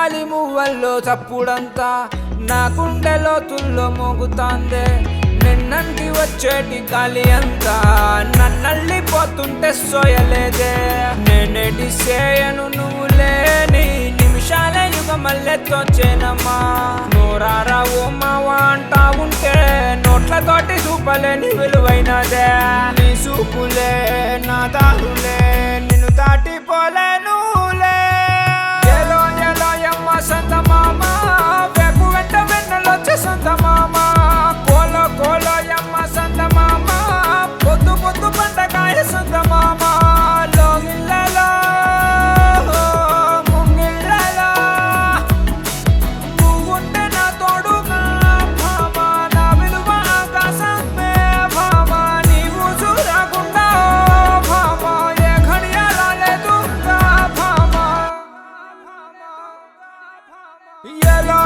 గాలి మువ్వల్లో చప్పుడంతా నా గుండెలో తుల్లో మోగుతాందే నిన్నంటి వచ్చేటి గాలి అంతా నన్నల్లిపోతుంటే సోయలేదే నేనేటి సేయను నువ్వు లేని నిమిషాల యుగమల్లె తోచేనమ్మా నోరారా ఓ మావా అంటా ఉంటే నోట్లతోటి చూపలేని విలువైనదే నీ చూపులే నా దారులే నిన్ను దాటిపోలేనులే ఎలో ఎలో యమ్మ సంత మామ వేకు వెంట వెన్నెలొచ్చే సంత మామ కోలో కోలో యమ్మ సంత మామ పొద్దు పొద్దు పండగాయ సంత మామ లోగిళ్ళలో ముంగిళ్ళలో నువ్వుంటే నా తోడుగా భామ నా విలువ ఆకాశమే భామ నీవు చూడకుండా భామ ఏ ఘడియాల లేదుగా భామ ఎలో